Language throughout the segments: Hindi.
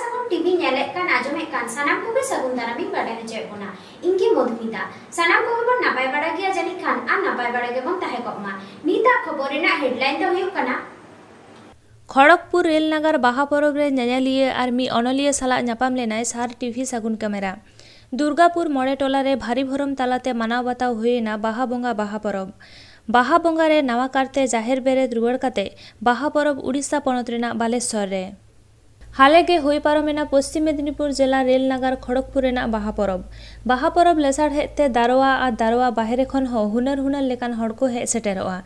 सागुन टीवी नेलेक कान आजमेक कान सानाम कोगे सागुन दारामिक बाडे हचेक बोना इनकी मधुमिता सानाम कोगे बन नापाय बाड़ा गिया जानि खान आ नापाय बाड़ा गे बन ताहे कमा नीता खबर रेना हेडलाइन दो हुयुक काना खड़गपुर रेल नगर बाहा परब रे ᱧᱮᱧᱮᱞᱤᱭᱟᱹ ᱟᱨ ᱢᱤᱫ ᱚᱱᱚᱞᱤᱭᱟᱹ ᱥᱟᱞᱟᱜ ᱧᱟᱯᱟᱢ ᱞᱮᱱᱟᱭ ᱥᱟᱨ ᱴᱤᱵᱷᱤ ᱥᱟᱹᱜᱩᱱ ᱠᱮᱢᱮᱨᱟ दुर्गापुर मोड़े टोला रे भारी भरम तालाते मनाव बताव हुएना बाहा बोंगा बाहा परब बाहा बोंगा रे नवा कारते जाहिर बेरेद रुवाड़ काते बाहा परब उड़ीसा पनत रेना बालेश्वर रे हाले गे हुई पारमेना पश्चिम मेदिनीपुर जिला रेल नगर खड़गपुर रेना बाहा परब लेसाड़ हेते दारोआ और दारोआ बाहरे खन हो हुनर हुनर लेकान हड़ को हे सेटेरोआ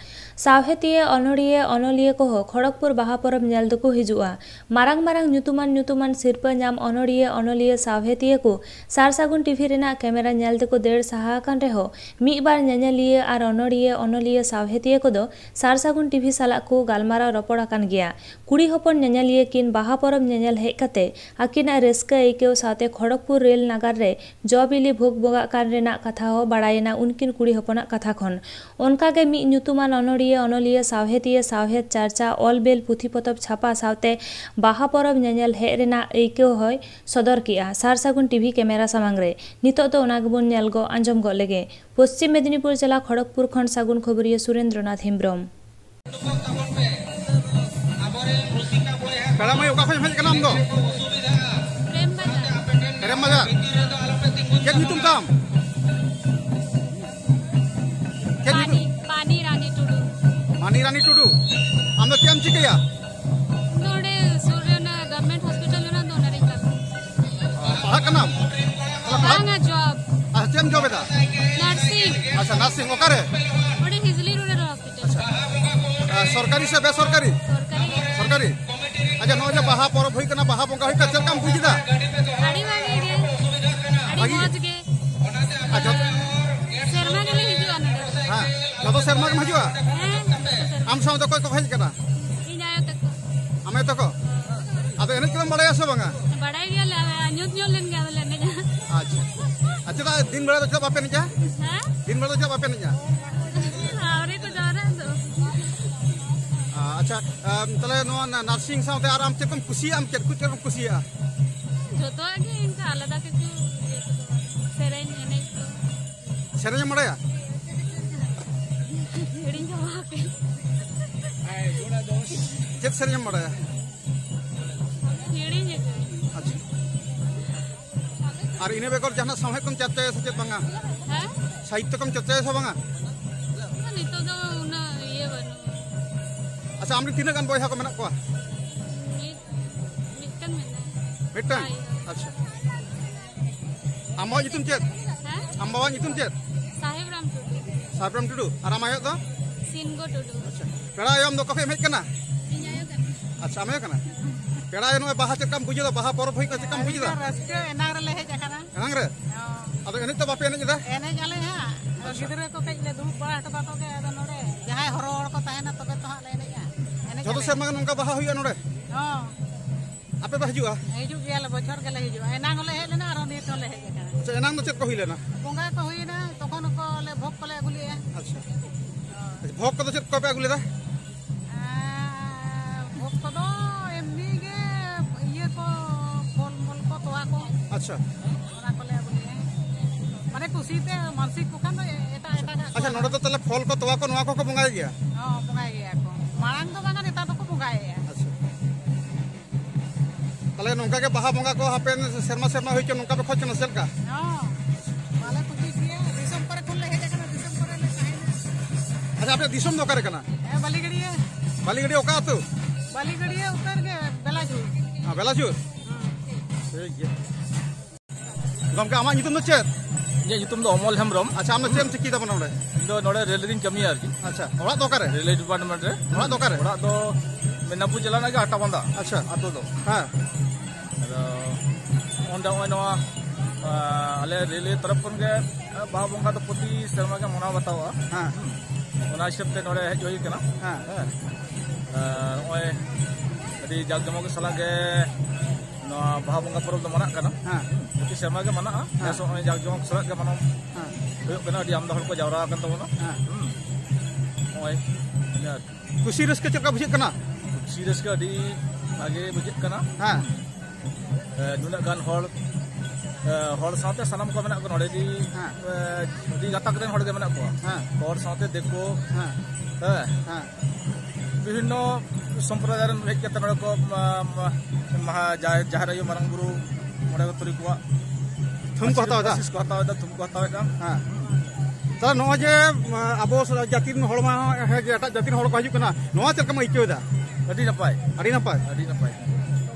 सावहेतिये अनोड़िये अनलिये को हो खड़गपुर बाहा परब नेल दको हिजुआ मारांग मारांग ᱧᱩᱛᱩᱢᱟᱱ सिरपा नाम अनोड़िये अनलिये सावहेतिये को सार सागुन टीवी रेना कैमरा नेल दको देड़ साहा कान रेहो मिद बार ᱧᱮᱧᱮᱞᱤᱭᱟᱹ और अनोड़िये अनलिये सावहेतिये को दो सार सागुन टीवी साला को गालमाराव रपड़ आकान गिया कुड़ी हपन ᱧᱮᱧᱮᱞᱤᱭᱟᱹ किन बाहा परब ᱧᱮᱧᱮᱞ हेज कते आकिना रस्का आइकेव साथे खड़गपुर रेल नगर रे जबिली भोग बोगा कान रेना कथा हो बाड़ायना उनकिन कुड़ी हपना कथा खन उनका के मिद ᱧᱩᱛᱩᱢᱟᱱ अनोड़िये अनलिये सावहेतिये सावहेद चर्चा ऑल बेल पुथी पतब छापा सावते बाहा परब ᱧᱮᱧᱮᱞ हेज रेना आइकेव होय सदर किया सार सागुन टीवी कैमरा सामांग रे नितो तो ओना गेबोन नेल गो आंजम गो लेगे पश्चिम मेदिनीपुर जिला खड़गपुर खन सागुन खबरिया Surendranath Hembrom Kalau mau kafe macam kenam do? Kerem baja. Kek hitung kam? Pani Rani Tudu. Pani Rani Tudu. Anda kiam cik ya? Node Suryana Government Hospital na do nari ka. Pahak kenam? Anga job. Kiam job itu? Nursing. Asa nursing okare? Ode Hizli Rural Hospital. Sorkari se besorkari? Sorkari. अच्छा नौजे बाहा परब हुई कना बाहा बोंगा हुई का चल काम बुझी दा आड़ी वाली गे आड़ी मौज गे अच्छा शर्मा के लिए हिजुआ ना हां जतो शर्मा के हिजुआ आम साउ तो कोई को भेज कना इनायो तक हमें तो को अब एने कलम बड़ाया सब बंगा बड़ाई गया न्यूज न्यूज लेन गया लेने जा अच्छा अच्छा दिन बेला तो जब आपे नहीं जा हां दिन बेला तो जब आपे नहीं जा आवरे को जा रहा है अच्छा तले नो नर्सिंग साउते आराम से कम खुशी आम के कुछ कम खुशी आ जोतो आगे इनका आलादा के सेरेन एने सेरेन मड़या हिडिंग जवा के आई गोड़ा दोस चेक सेरेन मड़या हिडिंग अच्छा और इने बेकर जहां समय कम चर्चा है सचेत बंगा हां साहित्य कम चर्चा है सब बंगा नितो दो उना ये बनो अच्छा आमरी तीना गान बॉय हा को मेना को मिटन अच्छा आमवा नितुम चेत हां आमवा नितुम चेत साहेब राम टुडू और आमायो तो सिनगो टुडू अच्छा पेड़ा यम दो कफे मेज कना इनायो कना अच्छा आमायो कना पेड़ा नो बाहा चकम बुझी दो बाहा परब होई का चकम बुझी दा रस्ते एनाग रे हेज कना एनाग रे अब एने तो बापे एने दा एने जाले हा गिदरे को कई ले दुब बड़ा हटबा तो के अदा नोडे जहां हरोड़ को ताहेना तबे तो हा ले एने जतो सेमा नंका बाहा हुई नोडे हां आपे बा हिजुआ हिजु गेल बछर गेले हिजु एनाग ले हेले ना आरो नीत ले हेज कना अच्छा एनाग तो चेक को हुई लेना बोंगा को हुई ना तखन को ले भोग को ले अगुलिए अच्छा भोग को तो चेक को पे अगुले दा भोग को दो एमनी गे ये को फल मल को तोआ को अच्छा ओना को ले अगुलिए माने खुशीते मानसिक को खान एटा एटा अच्छा नोडे तो तले फल को तोआ को नोआ को बंगाई गया हां बंगाई गया को मांग तो बांगा नेता तो को बंगाई अच्छा तले नोंका के बाहा बंगा को हापेन शर्मा शर्मा होई के नोंका पे खोज न सेल का हां वाले खुशी किए दिसम पर खुल ले हेज कना दिसम पर ले काहे अच्छा आपे दिसम दो करे कना ए बालीगड़ी ओका तो बालीगड़ी उतर के बेलाजू हां बेलाजू ठीक है गमका आमा नितुम दो चेत ये ᱧᱩᱛᱩᱢ ᱫᱚ ᱚᱢᱚᱞ ᱦᱮᱢᱵᱨᱚᱢ अच्छा आमने चेम चिकी दा बनोड़े ᱤᱧ ᱫᱚ ᱱᱚᱰᱮ ᱨᱮᱞ ᱨᱤᱧ ᱠᱟᱹᱢᱤᱭᱟ ᱟᱨᱠᱤ अच्छा ओड़ा दो करे ᱨᱮᱞ ᱰᱤᱯᱟᱨᱴᱢᱮᱱᱴ ᱨᱮ ओड़ा दो करे ᱚᱲᱟᱜ ᱫᱚ ᱢᱮᱫᱽᱱᱟᱯᱩᱨ ᱡᱮᱞᱟ ᱨᱮᱱᱟᱜ ᱜᱮ ᱟᱴᱟᱵᱟᱸᱫᱟ अच्छा ᱟᱛᱳ ᱫᱚ हां ᱟᱫᱚ ᱚᱸᱰᱮ ᱱᱚᱣᱟ ᱟᱞᱮ ᱨᱮᱞ ᱛᱚᱨᱚᱯ ᱠᱷᱚᱱ ᱜᱮ ᱵᱟᱦᱟ ᱵᱚᱸᱜᱟ ᱫᱚ ᱯᱨᱚᱛᱤ ᱥᱮᱨᱢᱟ ᱜᱮ ᱢᱟᱱᱟᱣ ᱵᱟᱛᱟᱣᱟ हां ᱚᱱᱟ ᱦᱤᱥᱟᱹᱵ ᱛᱮ ᱱᱚᱰᱮ ᱦᱮᱡ ᱦᱩᱭ ᱠᱟᱱᱟ हां ᱱᱚᱜᱼᱚᱭ ᱟᱹᱰᱤ ᱡᱟᱠ ᱡᱚᱢᱚᱠ ᱥᱟᱞᱟᱜ ᱜᱮ ᱱᱚᱣᱟ ᱵᱟᱦᱟ ᱵᱚᱸᱜᱟ ᱯᱚᱨᱚᱵᱽ ᱫᱚ ᱢᱟᱱᱟᱜ ᱠᱟᱱᱟ हां ᱯᱨᱚᱛᱤ ᱥᱮᱨᱢᱟ ᱜᱮ ᱢᱟᱱᱟᱜᱼᱟ ᱱᱮᱥ ᱱᱚᱜᱼᱚᱭ ᱡᱟᱠ ᱡᱚᱢᱚᱠ ᱥᱟᱞᱟᱜ ᱜᱮ ᱢᱟᱱᱟᱣ हां हुई कना अड़ी आमदा हर को जावरा आकन तबना ओय खुशी रस्के चका बुझे कना खुशी रस्के अड़ी आगे बुझे कना हां नुना गान हर साथे सनम को मेना को नोडे दी गातक रेन हर गे मेना को हर साथे देखो विभिन्न संप्रदाय रेन हेज केते नोडे को महा जहार आयु मारंग गुरु मोडे को तुरी को थुम को हताव दा थुम को हताव दा ता नो जे अबो जाति हर मा हे जे एटा जाति हर को हजु कना नो चलका मा इचो दा अडी नपाय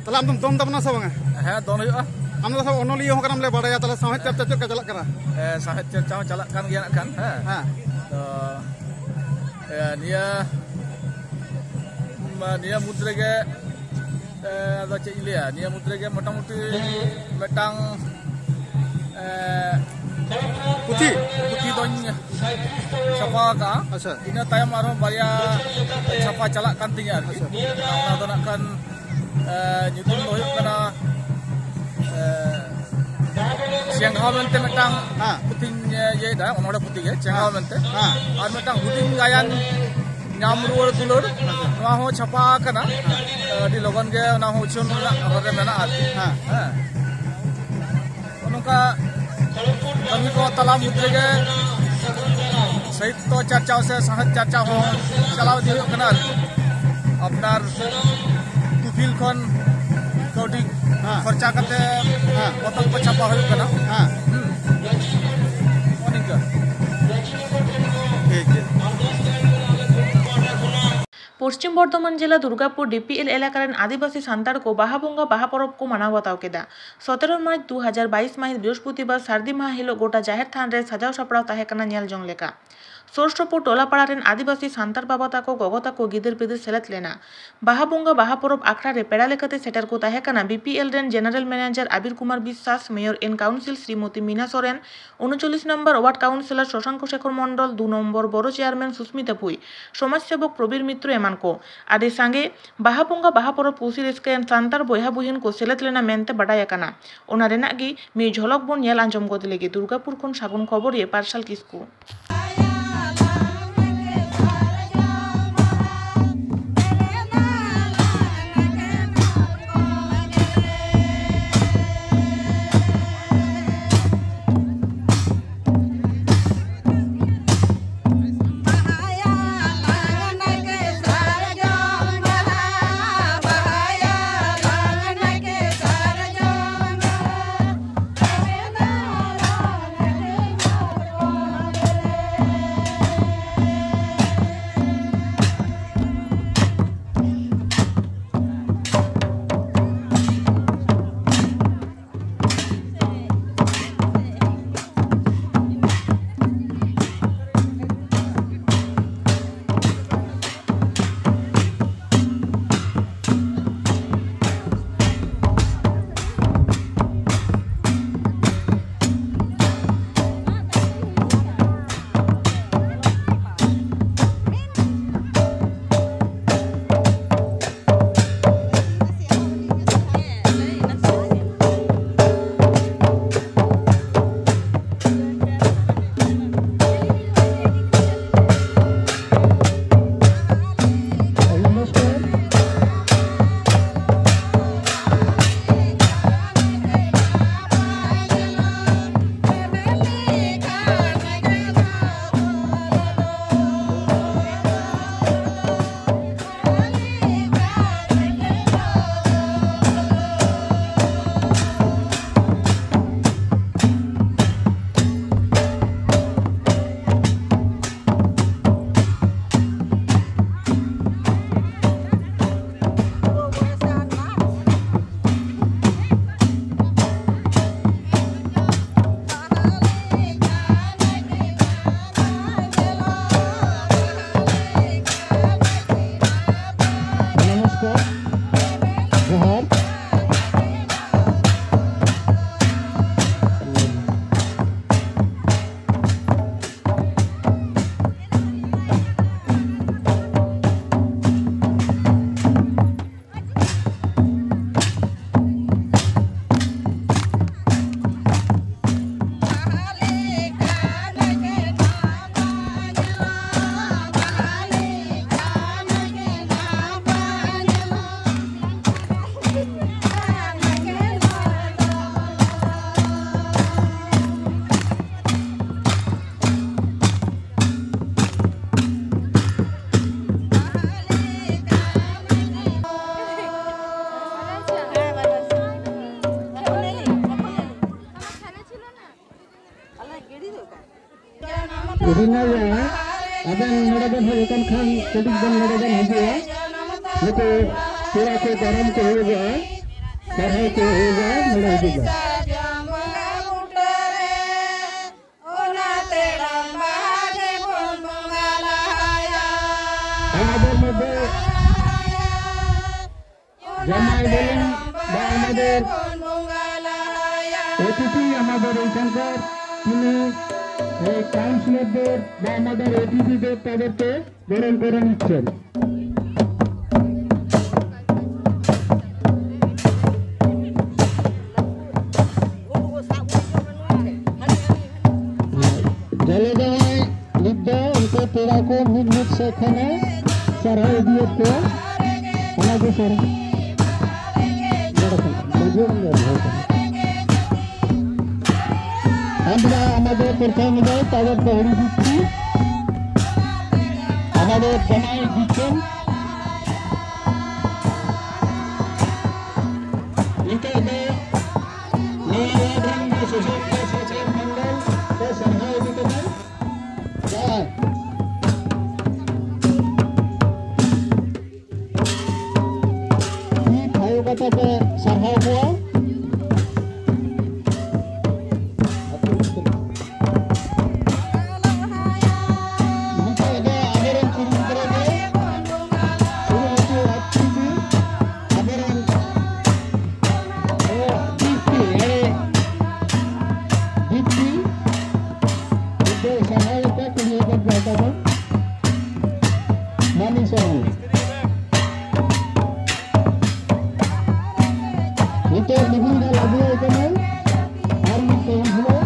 तला आम दम दबना सब है दोन हुआ आम दो सब ओनोलियो हो करम ले बड़ाया तला साहित चर्चा चल चलक करा साहित चर्चा चलक कान गया kan हां तो निया मुद्रे के ada cek ilia niya mutre ke motamuti metang putih donya siapa ka ina tayam arom baria siapa calak kantinya na donakan nyutum loyuk kana siang mente metang putihnya ye da onode putih ya siang mente ar metang huding gayan nyamruar dulur noa ho chapa kana di logon ge na ho chun na hore mena arti onka kami ko tala mutre ge sahit to चर्चा से साहत चर्चा हो चलाव दियो kana apnar tufil kon kaudi खर्चा करते बोतल को छापा हो kana ओनिका ठीक है पश्चिम बर्धमान जिला दुर्गापुर डीपीएल एलाकार आदिवासी सान्ताड़ को बाहा बोंगा बाहा परब को मानाव बताव केदा 17 मार्च 2022 माहित बृहस्पतिवार सार्दी माह हिलो गोटा जाहिर थान रे सजाव सपड़ाव ताहे कना नेल जोंग लेका सोरस्टपुर टोलापाड़ा रेन आदिवासी सान्ताड़ बाबा ताको गोगो ताको गिदिर पिदिर सेलेद लेना बाहा बोंगा बाहा परब आखड़ा रे पेड़ा लेकाते सेटर को ताहे कना बीपीएल रेन general manager Abir Kumar Biswas mayor in council Shrimati Meena Soren 39 number ward councillor Shashank Shekhar Mandal 2 number borough chairman Susmita Pui समाजसेवक प्रबीर मित्र एमान को आदि सांगे बाहा बोंगा बाहा परब कुसी रेस्के सान्ताड़ बयहा बहिन को सेलेद लेना मेनते बाडाय आकाना ओना रेनाग गी मी झलक बोन नेल आंजम गद लेगे दुर्गापुर खन सागुन खबर ये parcel Kisku Ujungnya ya, ada yang melakukan hal kan ketik dan melakukan hal itu kira ke garam ke juga, karena ke juga mulai juga. Ada mode jamai dalam bahasa OTP আমাদের এখানকার তিনি কাউন্সিলরদের বা আমাদের এটিপিদের তাদেরকে বরণ করে নিচ্ছেন। জলদায় লিখব উনকে পেড়া को মিট সেখানে সরাই দিয়ে তো আমাদের সর আমরা আমাদের প্রথমে তাদের তৈরি দিচ্ছি আমাদের জামাই দিচ্ছেন মন্ডল সরকার দিতে কথাকে সাহায্য হওয়া itu lebih lagi teman hari kedua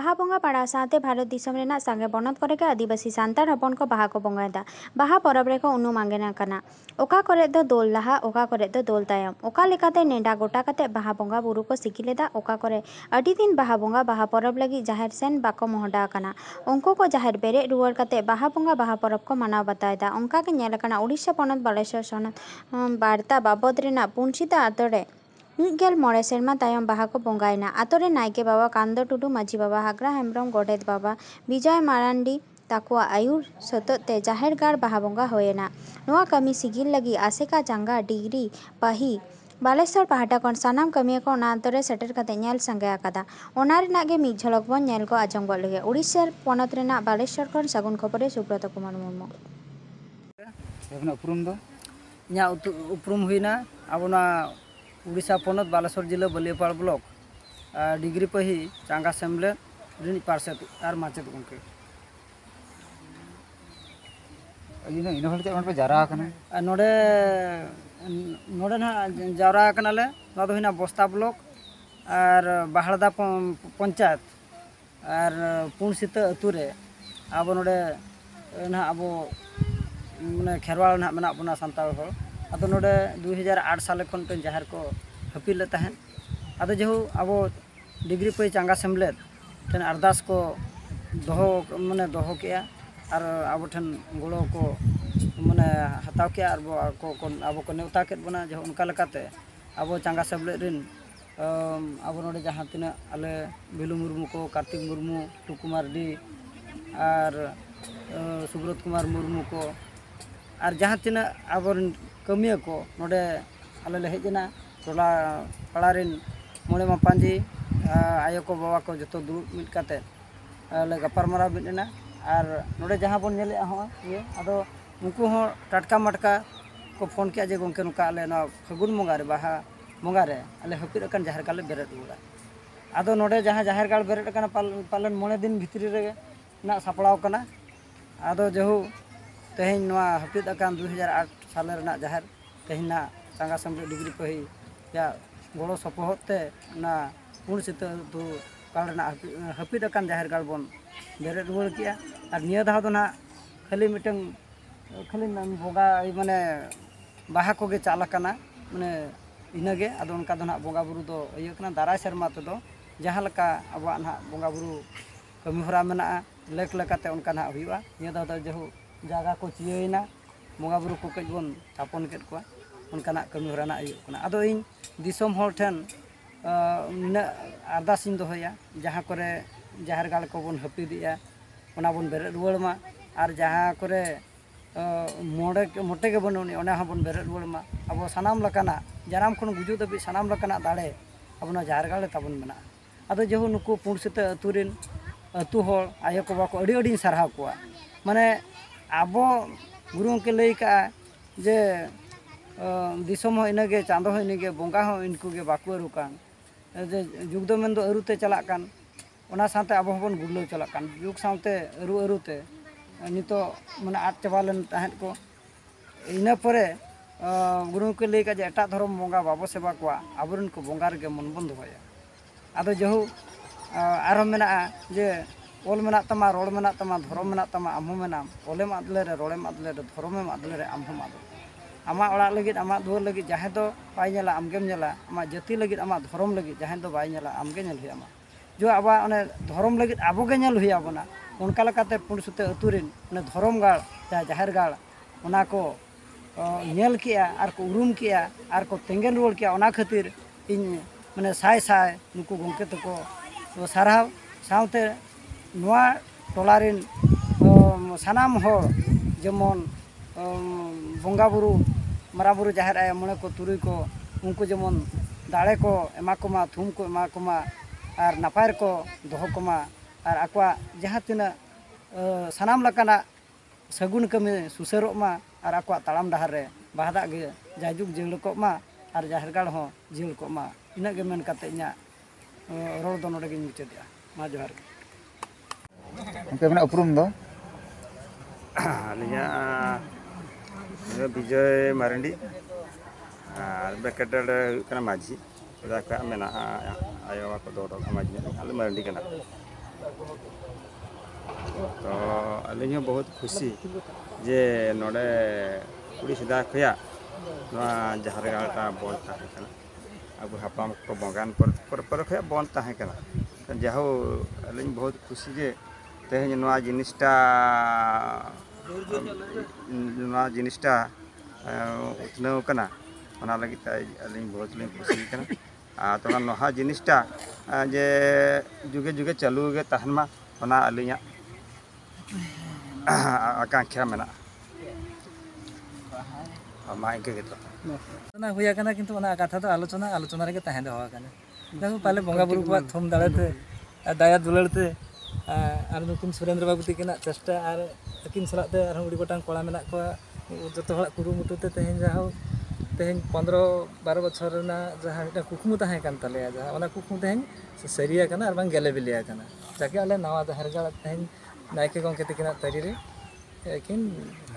बाहा बोंगा पड़ा साथे भारत दिसम रेना सांगे बनत करे के आदिवासी सांतार हपन को बाहा को बोंगायदा बाहा परब रे को उनु मांगेना कना ओका करे दो दोल लाहा ओका करे दो दोल तायम ओका लेकाते नेडा गोटा काते बाहा बोंगा बुरु को सिकिलेदा ओका करे अडी दिन बाहा बोंगा बाहा परब लगी जाहिर सेन बाको मोहडा कना उनको को जाहिर बेरे रुवर काते बाहा बोंगा बाहा परब को मनाव बतायदा उनका के नेल कना उड़ीसा पनत बालेश्वर सनत बार्ता बाबद रेना पुनसिता आतरे मिगेल मोड़े सेरमा तायम बाहा को बोंगायना आतोरे नायके बाबा कांदो टुडू माजी बाबा हागरा हेम्ब्रम गोडेत बाबा विजय मारांडी ताकुआ आयुर सतते जाहेर गाड़ बाहा बोंगा होयना नोआ कमी सिगिल लगी आसेका जांगा डिग्री पाही बालेश्वर पहाटा कोन सानाम कमिया को नातरे सेटर कते नेल संगे आकादा ओना रेना गे मिज झलक बन नेल को आजम गो लगे उड़ीसा पनत रेना बालेश्वर कोन सागुन खबरे सुब्रत कुमार मुर्मू एबना उपरुम दो nya उपरुम हुईना अबना उड़ीसा पनत बालेश्वर जिला बलियापाड़ ब्लॉक डिग्री पही चांगा सेमले रिन पार्षद और माचेद गंके इन इन हल ते पे जारा कना नोडे नोडे ना जारा कनाले ना दो हिना बस्ता ब्लॉक और बाहड़दा पंचायत और पुनसित अतुरे अब नोडे ना अब माने खेरवाल ना मेना बना सांताल हो अदो नोडे 2008 साल खन पे जाहिर को हपील ले तहन अदो जेहु अब डिग्री पे चांगा सेमलेद ठन अरदास को दोहो माने दोहो किया और अब ठन गुड़ो को माने हताव किया और को अब को नेवता के बना जो उनका लकाते अब चांगा सेमलेद रिन अब नोडे जहां तिना आले बिलु मुर्मू को कार्तिक मुर्मू टुकुमार डी और सुब्रत कुमार मुर्मू को और जहाँ तीना अब कमिया को नोडे आले ले हेजना टोला पड़ारिन मोड़े मापांजी आयो को बाबा को जो दुरुब मिट काते ले गपारमारा बिना और नोडे जहाँ बन नेले हो ये अदो उनको हो टटका मटका को फोन किया जे गंके नुका आले ना फगुन बंगा रे बाहा बंगा रे आले हपिर अकन जाहिर गाले बेरेट उड़ा अदो नोडे जहाँ जाहिर गाल बेरेट अकन पालन मोड़े दिन भितरी रे ना सापड़ाव कना अदो जेहु तेहन नवा हपिद अकान 2008 साल रेना जाहिर तेहन ना चांगा सेमले डिग्री पही या गड़ो सपोहते ना पुनसित तो कालना हपिद अकान जाहिर गाल बन बेरे रुवड़ किया और निया धाव दो ना खाली मिटन खाली बोगा माने बाहा को गे चाला कना माने इनागे अदो उनका दो ना बोगा बुरु दो इयो कना दाराय शर्मा तो दो जहां लका अबा ना बोगा बुरु कमी हरा मेना लेक लेकाते उनका ना हुआ निया धाव दो जेहु जागा को चियना बंगा बुरु को कज बन थापन केद को उनकाना कमी हराना आयुकना अदो इन दिसोम होल ठेन निना अरदासिन दोहया जहां करे जाहिर गाल को बन हपिदिया ओना बन बेरे रुवड़मा और जहां करे मोड़े मोटे के बनोनी ओना हा बन बेरे रुवड़मा अब सानाम लकाना जानाम खन गुजु दबि सानाम लकाना दाड़े अबना जाहिर गाल ताबन मेना अदो जेहु नुकु पुनसित अतुरिन अतु होल आयो को बाको अडी अडी सरहाव कोआ माने अब गुरु के लई का जे दिसम हो इनगे चांदो हो इनगे बंगा हो इनको के बाकु रुकान जे जुग दो मेन दो अरुते चलाक कान ओना साथे अब हबन गुरलो चलाक कान जुग साथे अरुते नितो माने आट चबालन ताहेत को इना परे गुरु के लई का जे एटा धर्म बंगा बाबो सेवा कोआ आबरन को बंगा रे मन बन दोया आदो जेहु आरो मेना जे ओल मेना तमा रोड मेना तमा धर्म मेना तमा आमहो मेनाम ओले मादले रे रोड़े मादले रे धर्मे मादले रे आमहो मादो आमा ओड़ा लगित आमा दुवर लगित जहां दो बाय नेला आमगेम नेला आमा जाति लगित आमा धर्म लगित जहां दो बाय नेला आमगे नेल हुया जो आबा ओने धर्म लगित आबोगे नेल हुया बना उनका लकाते पुनसुते अतुरिन ओने धर्म गाड़ जाहिर गाड़ ओना को नेल किया आर को उरुम किया आर को तेंगेन रोड किया ओना खातिर इन माने साय साय नुकु गंके तको साराव साउते नोआ टोलारिन सानाम होर जेमन बंगा बुरु मारा बुरु जाहिर आया मणे को तुरुई को उनको जेमन दाड़े को एमा कोमा थुम को एमा कोमा और नापायर को दोहो कोमा और आकवा जहां तिना सानाम लकाना सगुन कमी सुसरो मा और आकवा तालाम डहार रे बाहदा गे जाजुग जेल को मा और जाहिर गाड़ हो जेल को मा इना गे मेन काते इना रोड दो नोडे गे मुचेदिया मा जोहार उनके मेना उपरुम दो आलिया विजय मारंडी और बेकेटेड कना माझी का मेना आयो को दो माझी आले मारंडी कना तो अलिंग बहुत खुशी जे नोडे कुड़ी सीधा खया जहारगाटा बन तहकना अब हापाम को बगान पर खया बन तहकना जहो अलिंग बहुत खुशी जे तेज जिनिसटा उतनाव कना ओना लगी अलिंग बहुत खुशी कना तो नहा जिनिसटा जे जुगे जुगे चालू गे तहनमा ओना अलिंग आकांक्षा मेना मा इनके हुआ किंतु कथा तो आलोचना रे तहन दो देखो पाले बंगा बुरु को थम दाड़े दया दुलाड़ ते और नुकिन सुरेंद्र बाबू तकिन चेष्टा और अकिन सलाते उड़ी गोटान कड़ा मेना को जो कुरुमुटु ते तेहन जाओ तेहन 15-12 बछर ना जहाँ मिटा कुकमु तहे कान तले जहाँ ओना कुकमु तेहन सरिया कना और बांग गेले बिलिया कना जाके आले नवा दहरगा तेहन नायके गंके तकिन तरी रे किन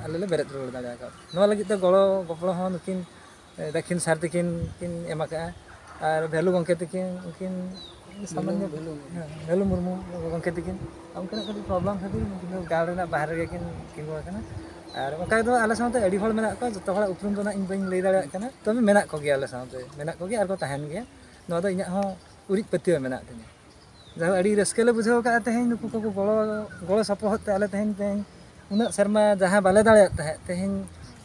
आले बेरेत रोड दाड़ा का नवा लगी तो गड़ो गपड़ो हो नुकिन दक्षिण सार तकिन किन एमाका और भेलु गंके तकिन उनकिन सामान्य भेलु मुर्मू गंके तकिन उनका कभी प्रॉब्लम खातिर गाड़ ना बाहर गे किन किंगो कना और उनका दो आले साथे अडी हल मेना को जतो हल उपरुम दो ना इन बइन लई दाड़ा कना तबे मेना को गे आले साथे मेना को गे आर को तहन गे नवा दो इना हो उरिज पतियो मेना तने जहाँ अड़ी रस्केले बुझाव का तेहन नुकु को गड़ो सपोहत ते आले तेहन उना शर्मा जहाँ बाले दाड़ा तेहन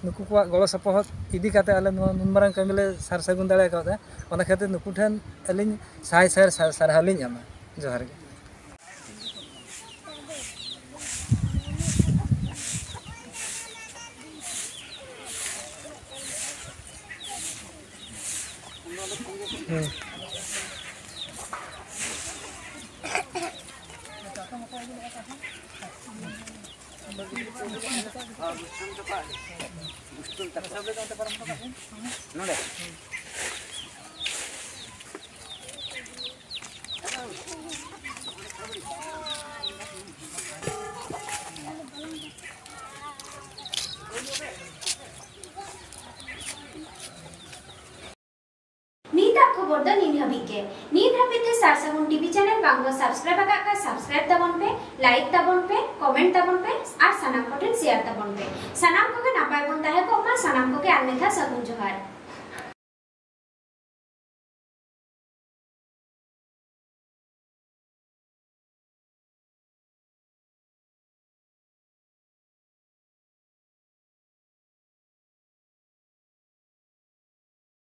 नुकु को गड़ो सपोहत इदी काते आले नुनमारां कमिले सार सगुन दाड़ा का ओना खातिर नुकु ठन अलिंग साय सारहालिंग आमा जोहार गे खबर दो नीन हाबी के नीन हाबी ते सारसागुन टीवी चैनल बांग दो सब्सक्राइब का सब्सक्राइब तबन पे लाइक तबन पे कमेंट तबन पे और सनाम को शेयर तबन पे सनाम को के नापाय बन ताहे को मा सनाम को के आनमेथा सगुन जोहार।